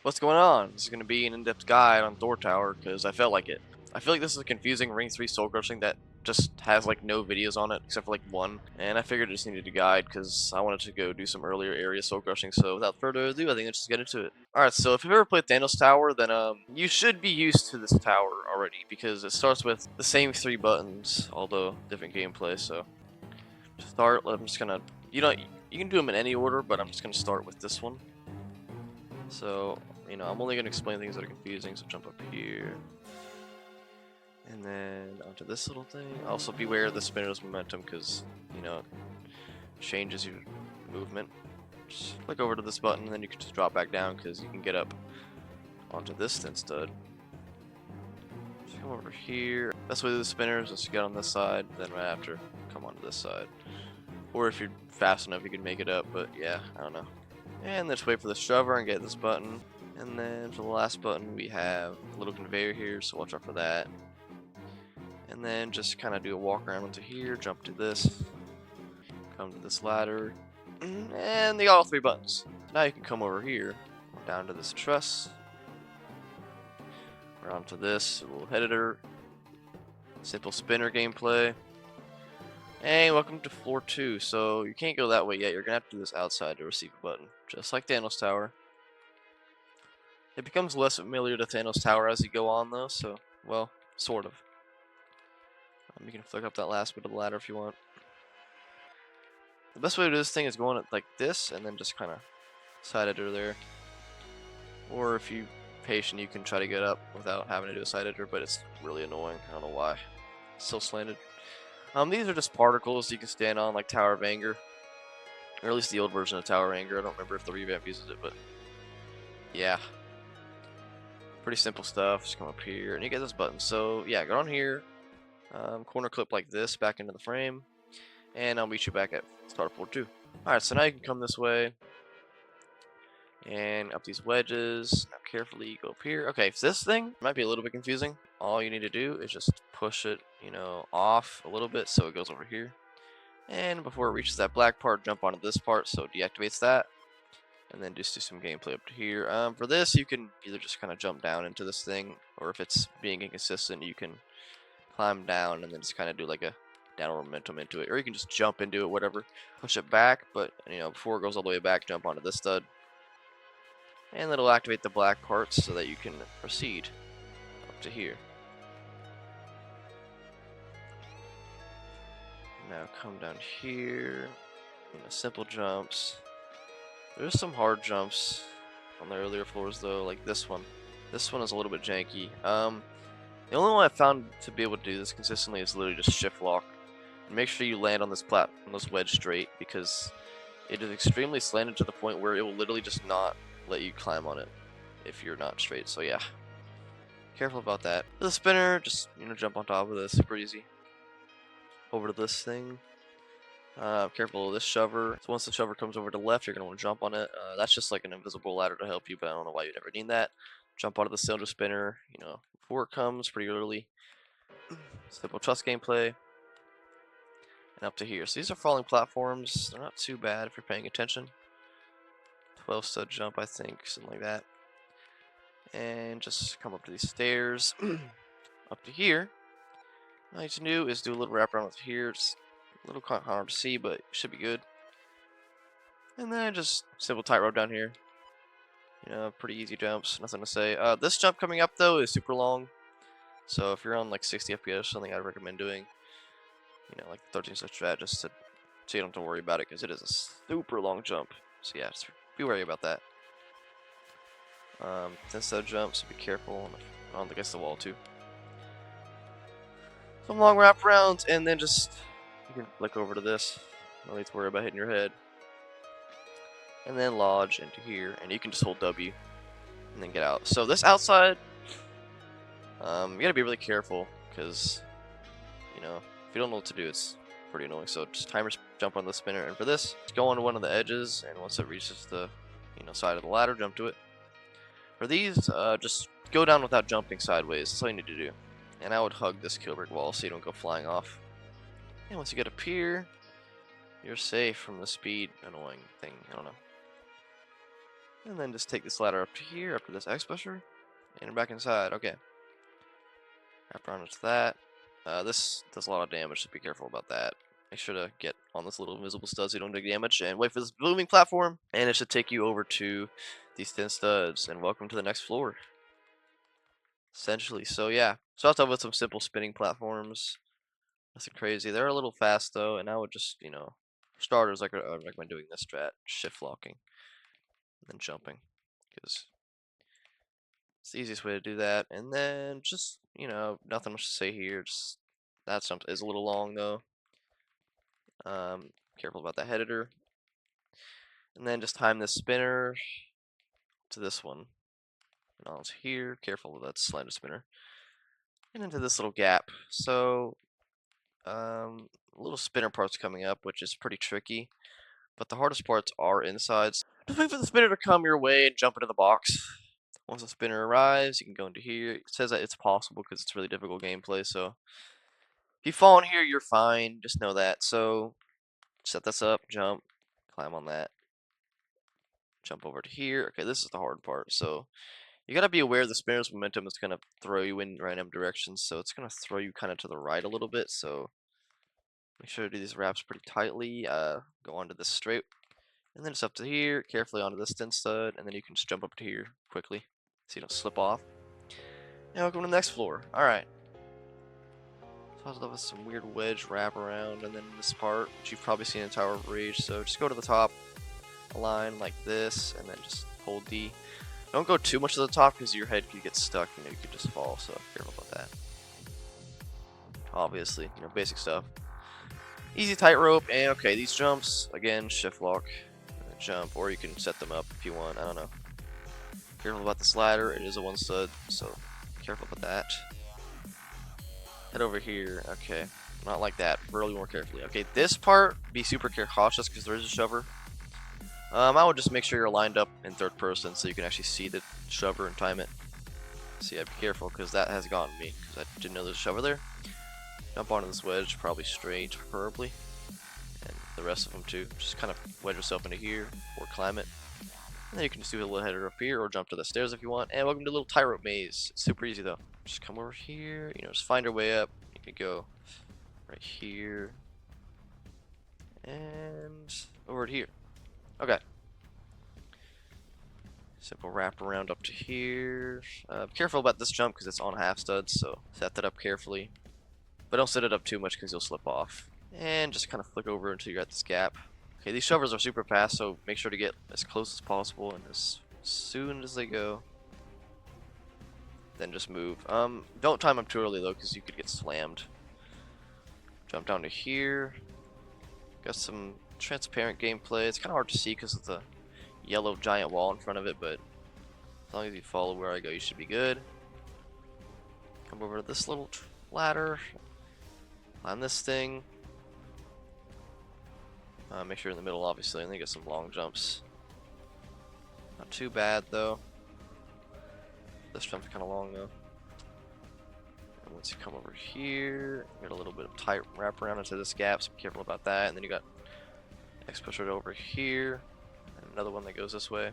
What's going on? This is going to be an in-depth guide on Thor Tower because I felt like it. I feel like this is a confusing Ring 3 soul crushing that just has like no videos on it except for like one, and I figured I just needed a guide because I wanted to go do some earlier area soul crushing. So without further ado, I think let's just get into it. Alright, so if you've ever played Thanos Tower, then you should be used to this tower already because it starts with the same 3 buttons, although different gameplay. So to start, I'm just gonna you can do them in any order, but I'm just gonna start with this one. So, I'm only going to explain things that are confusing, so jump up here. And then onto this little thing. Also beware of the spinner's momentum because, it changes your movement. Just click over to this button and then you can just drop back down because you can get up onto this thin stud. Just come over here. Best way to do the spinners is to get on this side, then right after, come onto this side. Or if you're fast enough, you can make it up, but yeah, I don't know. And let's wait for the shover and get this button. And then for the last button, we have a little conveyor here, so watch out for that. And then just kind of do a walk around onto here, jump to this, come to this ladder, and they got all 3 buttons. Now you can come over here, down to this truss, around to this little editor, simple spinner gameplay. And welcome to floor 2. So you can't go that way yet. You're gonna have to do this outside to receive a button, just like Thanos Tower. It becomes less familiar to Thanos Tower as you go on, though. So, well, sort of. You can flick up that last bit of the ladder if you want. The best way to do this thing is going like this, and then just kind of side editor there. Or if you're patient, you can try to get up without having to do a side editor, but it's really annoying. I don't know why. It's so slanted. These are just particles you can stand on, like Tower of Anger. Or at least the old version of Tower of Anger. I don't remember if the revamp uses it, but yeah. Pretty simple stuff. Just come up here, and you get this button. So yeah, go on here, corner clip like this back into the frame, and I'll meet you back at start of floor 2. Alright, so now you can come this way, and up these wedges. Now carefully go up here. Okay, so this thing might be a little bit confusing. All you need to do is just push it, off a little bit so it goes over here. And before it reaches that black part, jump onto this part so it deactivates that. And then just do some gameplay up to here. For this, you can either just kind of jump down into this thing, or if it's being inconsistent, you can climb down and then just kind of do like a downward momentum into it. Or you can just jump into it, whatever. Push it back, but, before it goes all the way back, jump onto this stud. And it'll activate the black parts so that you can proceed up to here. Now come down here, simple jumps. There's some hard jumps on the earlier floors though, like this one. This one is a little bit janky. The only one I found to be able to do this consistently is literally just shift lock. And make sure you land on this wedge straight because it is extremely slanted to the point where it will literally just not let you climb on it if you're not straight. So yeah, careful about that. For the spinner, just jump on top of this, super easy. Over to this thing. Careful of this shover. So once the shover comes over to the left, you're going to want to jump on it. That's just like an invisible ladder to help you, but I don't know why you'd ever need that. Jump onto the cylinder spinner, before it comes pretty early. Simple truss gameplay. And up to here. So these are falling platforms. They're not too bad if you're paying attention. 12 stud jump, I think, something like that. And just come up to these stairs. Up to here. All you need to do is do a little wraparound with here. Just a little hard to see, but it should be good. And then just simple tightrope down here. Pretty easy jumps, nothing to say. This jump coming up though is super long. So if you're on like 60 FPS, something I'd recommend doing. Like the 13 step strat, just so you don't have to worry about it, because it is a super long jump. So yeah, just be wary about that. 10 step jumps, so be careful on against the wall too. Some long wraparounds, and then just you can flick over to this. No need to worry about hitting your head. And then lodge into here, and you can just hold W and then get out. So this outside, you gotta be really careful because if you don't know what to do, it's pretty annoying. So just timers jump on the spinner, and for this, just go on one of the edges, and once it reaches the side of the ladder, jump to it. For these, just go down without jumping sideways. That's all you need to do. And I would hug this kill brick wall so you don't go flying off. And once you get up here, you're safe from the speed annoying thing. I don't know. And then just take this ladder up to here, up to this X pusher, and back inside. Okay. Wrap around into that. This does a lot of damage, so be careful about that. Make sure to get on this little invisible stud so you don't take damage, and wait for this moving platform, and it should take you over to these 10 studs, and welcome to the next floor. Essentially, so yeah. Start off with some simple spinning platforms. Nothing crazy. They're a little fast though, and I would just, for starters, I recommend doing this strat, shift locking, and then jumping, because it's the easiest way to do that. And then just, nothing much to say here. Just that jump is a little long though. Careful about that head hitter. And then just time this spinner to this one. And on to here. Careful with that slider spinner. And into this little gap. So, little spinner parts coming up, which is pretty tricky. But the hardest parts are inside. Just wait for the spinner to come your way and jump into the box. Once the spinner arrives, you can go into here. It says that it's possible because it's really difficult gameplay, so if you fall in here, you're fine. Just know that. So set this up, jump, climb on that, jump over to here. Okay, this is the hard part. So you gotta be aware of the spinner's momentum is gonna throw you in random directions. So it's gonna throw you kind of to the right a little bit. So make sure to do these wraps pretty tightly. Go onto this straight, and then it's up to here. Carefully onto this thin stud, and then you can just jump up to here quickly, so you don't slip off. And welcome to the next floor. All right. So I was with some weird wedge wrap around, and then this part, which you've probably seen in Tower of Rage. So just go to the top, align like this, and then just hold D. Don't go too much to the top because your head could get stuck. You could just fall. So careful about that. Obviously, basic stuff. Easy tightrope, and okay, these jumps again, shift lock, and then jump, or you can set them up if you want. I don't know. Careful about the slider. It is a one stud, so careful about that. Head over here. Okay, not like that. Really more carefully. Okay, this part, be super cautious because there is a shover. I would just make sure you're lined up in third person so you can actually see the shover and time it. So yeah, be careful because that has gotten me because I didn't know there's a shover there. Jump onto this wedge, probably straight, preferably, and the rest of them too. Just kind of wedge yourself into here or climb it. And then you can just do a little header up here or jump to the stairs if you want. And welcome to a little tightrope maze. It's super easy though. Just come over here, just find your way up. You can go right here and over to here. Okay. Simple wrap around up to here. Be careful about this jump because it's on half studs, so set that up carefully. But don't set it up too much because you'll slip off. And just kind of flick over until you're at this gap. Okay, these shovers are super fast, so make sure to get as close as possible and as soon as they go, then just move. Don't time them too early though, because you could get slammed. Jump down to here. Got some transparent gameplay. It's kind of hard to see because of the yellow giant wall in front of it, but as long as you follow where I go, you should be good. Come over to this little ladder. Climb this thing. Make sure you're in the middle, obviously, and then get some long jumps. Not too bad, though. This jump's kind of long, though. And once you come over here, you get a little bit of tight wrap around into this gap, so be careful about that. And then you got X pusher over here, and another one that goes this way.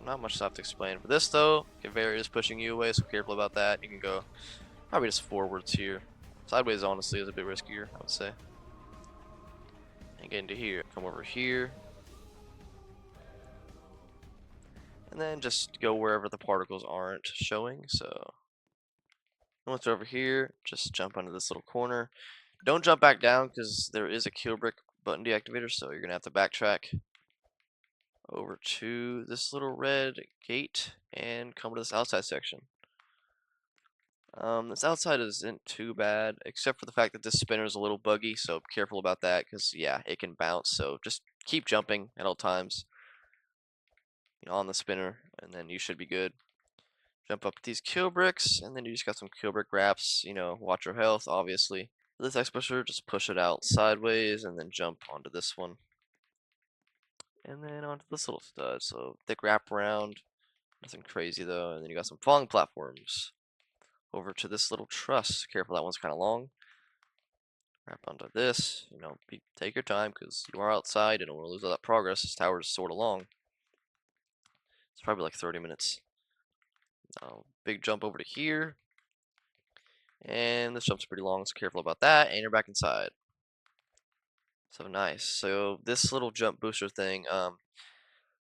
Not much stuff to explain. For this, though, conveyor is pushing you away, so be careful about that. You can go probably just forwards here. Sideways, honestly, is a bit riskier, I would say. And get into here, come over here, and then just go wherever the particles aren't showing. So once over here, just jump under this little corner. Don't jump back down because there is a kill brick button deactivator, so you're gonna have to backtrack over to this little red gate and come to this outside section. This outside isn't too bad, except for the fact that this spinner is a little buggy, so be careful about that, because, yeah, it can bounce, so just keep jumping at all times, on the spinner, and then you should be good. Jump up these kill bricks, and then you just got some kill brick wraps, watch your health, obviously. This X pusher, just push it out sideways, and then jump onto this one. And then onto this little stud, so thick wrap around, nothing crazy though, and then you got some falling platforms. Over to this little truss. Careful, that one's kind of long. Wrap onto this. Take your time because you are outside and don't want to lose all that progress. This tower is sort of long. It's probably like 30 minutes. Big jump over to here. And this jump's pretty long, so careful about that. And you're back inside. So nice. So this little jump booster thing,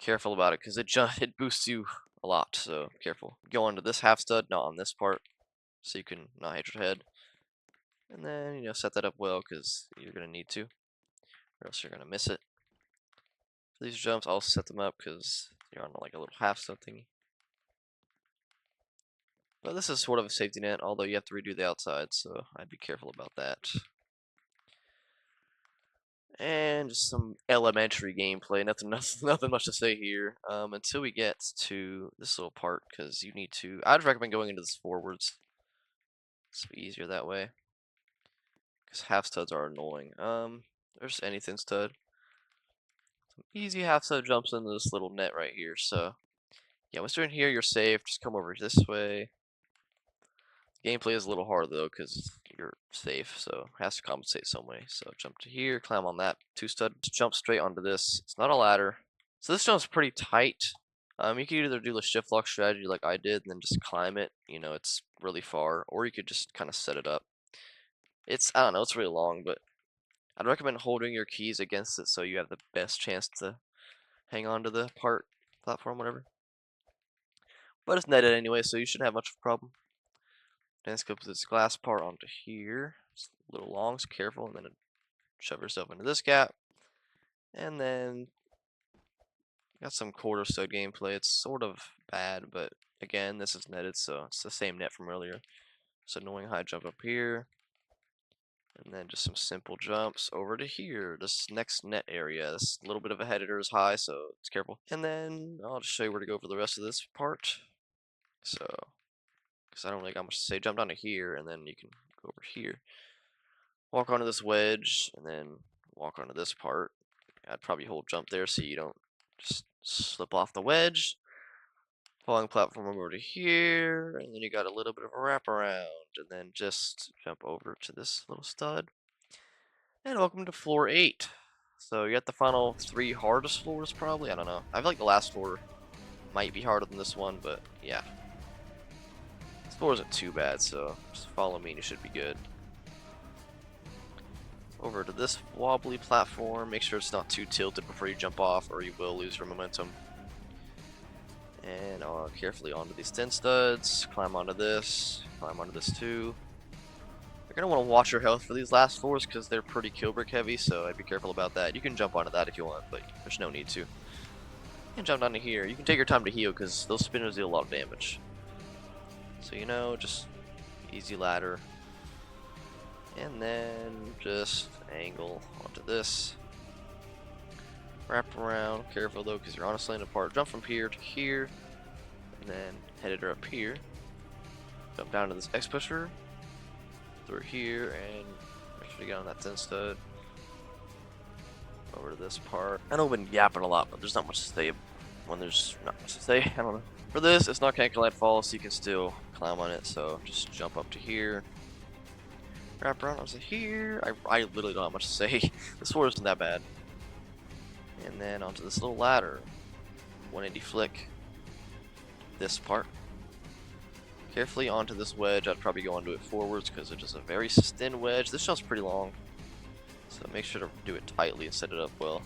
careful about it because it boosts you a lot. So careful. Go onto this half stud, not on this part, so you can not hit your head. And then set that up well because you're gonna need to, or else you're gonna miss it. For these jumps, I'll set them up because you're on like a little half stud thingy. But this is sort of a safety net, although you have to redo the outside, so I'd be careful about that. And just some elementary gameplay. Nothing much to say here. Until we get to this little part, because you need to. I'd recommend going into this forwards. It's easier that way. Because half studs are annoying. There's any thin stud. Some easy half stud jumps into this little net right here. So yeah, once you're in here, you're safe. Just come over this way. Gameplay is a little hard though, because you're safe, so it has to compensate some way. So jump to here, climb on that 2-stud, jump straight onto this. It's not a ladder. So this jump's pretty tight. You could either do the shift lock strategy like I did and then just climb it. It's really far, or you could just kind of set it up. I don't know, it's really long, but I'd recommend holding your keys against it so you have the best chance to hang on to the platform, whatever. But it's netted anyway, so you shouldn't have much of a problem. Then let's go put this glass part onto here. It's a little long, so careful, and then shove yourself into this gap. And then got some quarter stud gameplay. It's sort of bad, but again, this is netted, so it's the same net from earlier. So annoying high jump up here. And then just some simple jumps over to here, this next net area. This little bit of a head hitter is high, so it's careful. And then I'll just show you where to go for the rest of this part. So, because I don't really got much to say, jump down to here, and then you can go over here. Walk onto this wedge, and then walk onto this part. I'd probably hold jump there so you don't just slip off the wedge. Falling platform over to here, and then you got a little bit of a wraparound, and then just jump over to this little stud. And welcome to floor 8. So you got the final 3 hardest floors probably, I don't know. I feel like the last floor might be harder than this one, but yeah. This floor isn't too bad, so just follow me and you should be good. Over to this wobbly platform, make sure it's not too tilted before you jump off or you will lose your momentum. And carefully onto these thin studs, climb onto this too. You're going to want to watch your health for these last floors because they're pretty kill brick heavy, so I'd be careful about that. You can jump onto that if you want, but there's no need to. And jump down to here. You can take your time to heal because those spinners deal a lot of damage. So just easy ladder. And then just angle onto this. Wrap around, careful though, because you're honestly in a part. Jump from here to here, and then head her up here. Jump down to this X pusher, through here, and make sure you get on that thin stud. Over to this part. I know I've been yapping a lot, but there's not much to say when there's not much to say. I don't know. For this, it's not can't fall, so you can still climb on it. So just jump up to here. Wrap around onto here. I literally don't have much to say. This floor isn't that bad. And then onto this little ladder. 180 flick. This part. Carefully onto this wedge. I'd probably go onto it forwards because it's just a very thin wedge. This jump's pretty long. So make sure to do it tightly and set it up well.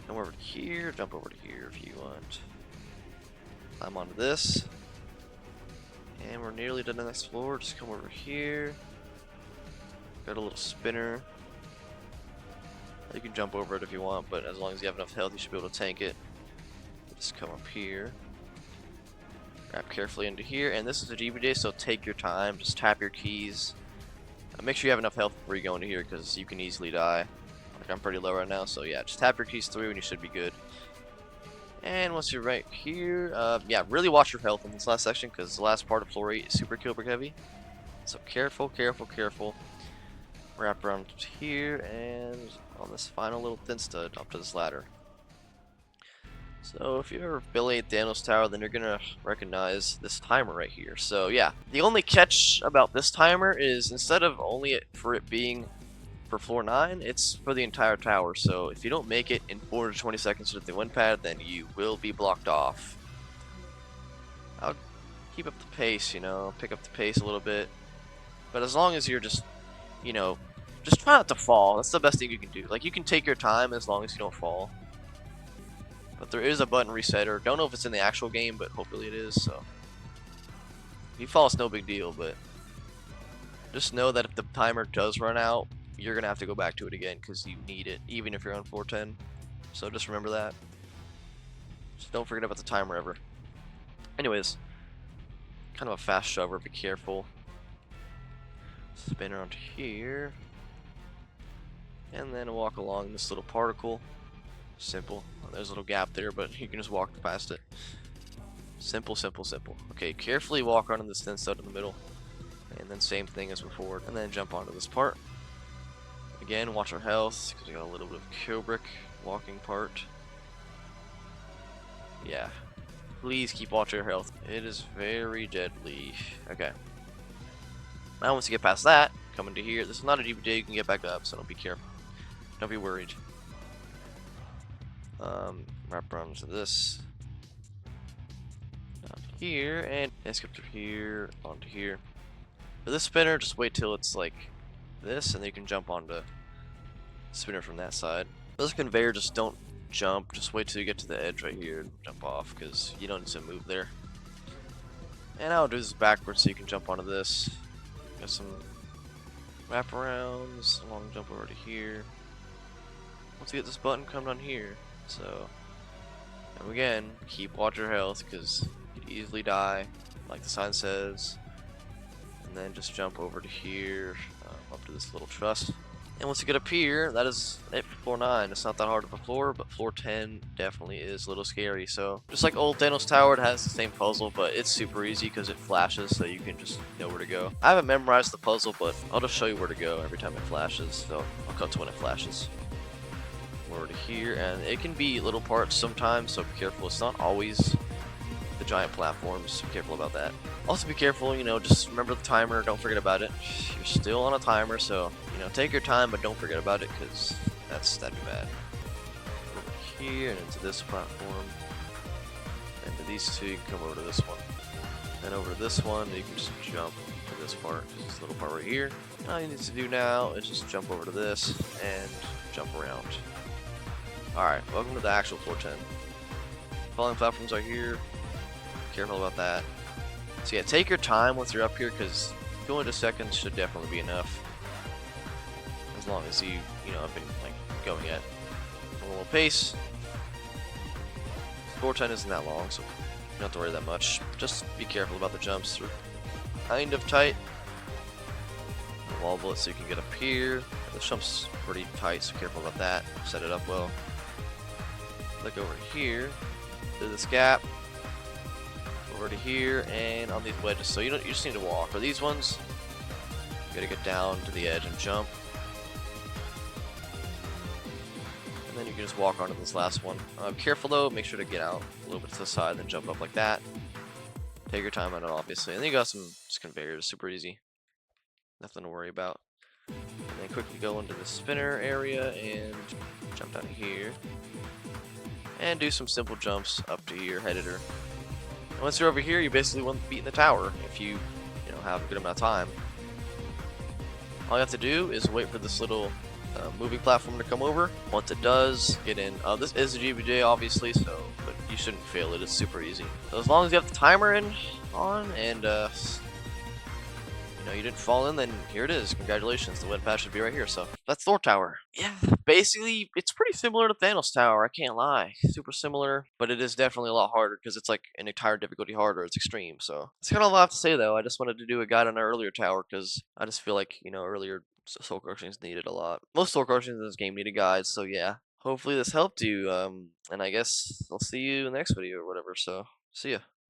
Come over to here. Jump over to here if you want. Climb onto this. And we're nearly done the next floor. Just come over here. Got a little spinner. You can jump over it if you want, but as long as you have enough health, you should be able to tank it. Just come up here. Wrap carefully into here. And this is a GBJ, so take your time. Just tap your keys. Make sure you have enough health before you go into here, because you can easily die. Like I'm pretty low right now, so yeah, just tap your keys through and you should be good. And once you're right here, yeah, really watch your health in this last section, because the last part of floor 8 is super kill brick heavy. So careful, careful, careful. Wrap around here and on this final little thin stud up to this ladder. So if you ever build Thanos Tower, then you're gonna recognize this timer right here. So yeah, the only catch about this timer is instead of only for it being for floor 9, it's for the entire tower. So if you don't make it in 4 to 20 seconds with the wind pad, then you will be blocked off. I'll keep up the pace, pick up the pace a little bit. But as long as you're just, just try not to fall. That's the best thing you can do. Like, you can take your time as long as you don't fall. But there is a button resetter. Don't know if it's in the actual game, but hopefully it is. So if you fall, it's no big deal. But just know that if the timer does run out, you're gonna have to go back to it again because you need it, even if you're on 410. So just remember that. Just don't forget about the timer ever. Anyways, kind of a fast shover. Be careful. Spin around here, and then walk along this little particle. Simple. There's a little gap there, but you can just walk past it. Simple, simple, simple. Okay, carefully walk onto this thin stud in the middle, and then same thing as before, and then jump onto this part. Again, watch our health, because we got a little bit of Kubrick walking part. Yeah. Please keep watching your health. It is very deadly. Okay. Now once you get past that, come into here. This is not a DVD, you can get back up, so don't be careful. Don't be worried. Wrap around to this. Down here, and skip through here, onto here. For this spinner, just wait till it's like this, and then you can jump onto the spinner from that side. For this conveyor, just don't jump. Just wait till you get to the edge right here and jump off, because you don't need to move there. And I'll do this backwards so you can jump onto this. Got some wraparounds, long jump over to here. Once you get this button, come down here. So, and again, keep watch your health because you could easily die, like the sign says. And then just jump over to here, up to this little truss. And once you get up here, that is it for floor 9. It's not that hard of a floor, but floor 10 definitely is a little scary. So, just like old Thanos Tower, it has the same puzzle, but it's super easy because it flashes, so you can just know where to go. I haven't memorized the puzzle, but I'll just show you where to go every time it flashes. So, I'll cut to when it flashes. Over to here, and it can be little parts sometimes, so be careful. It's not always the giant platforms. Be careful about that. Also be careful, just remember the timer. Don't forget about it. You're still on a timer, so take your time, but don't forget about it, because that'd be bad. Over here and into this platform, and to these two, you can come over to this one, and over to this one, you can just jump to this part. This little part right here. And all you need to do now is just jump over to this and jump around. Alright, welcome to the actual floor 10. Falling platforms are here. Careful about that. So yeah, take your time once you're up here, because going to seconds should definitely be enough. As long as you have been going at a normal pace. Floor 10 isn't that long, so you don't have to worry that much. Just be careful about the jumps. They're kind of tight. Wall bullet so you can get up here. The jump's pretty tight, so careful about that. Set it up well. Look over here, through this gap, over to here, and on these wedges. So you just need to walk. For these ones, you gotta get down to the edge and jump, and then you can just walk onto this last one. Careful though, make sure to get out a little bit to the side, then jump up like that. Take your time on it, obviously, and then you got some just conveyors, super easy, nothing to worry about. And then quickly go into the spinner area and jump down here. And do some simple jumps up to your head editor. And once you're over here, you basically won't beat the tower if you have a good amount of time. All you have to do is wait for this little moving platform to come over. Once it does, get in. This is a GBJ, obviously, but you shouldn't fail it. It's super easy. So as long as you have the timer on and you didn't fall in, then here it is. Congratulations, the win patch should be right here. So that's Thor Tower. Yeah, basically it's pretty similar to Thanos Tower. I can't lie, super similar, but it is definitely a lot harder because it's like an entire difficulty harder. It's extreme. So it's kind of a lot I have to say though. I just wanted to do a guide on our earlier tower because I just feel like earlier Soul Crushings needed a lot. Most Soul Crushings in this game needed guides. So yeah, hopefully this helped you. And I guess I'll see you in the next video or whatever. So see ya.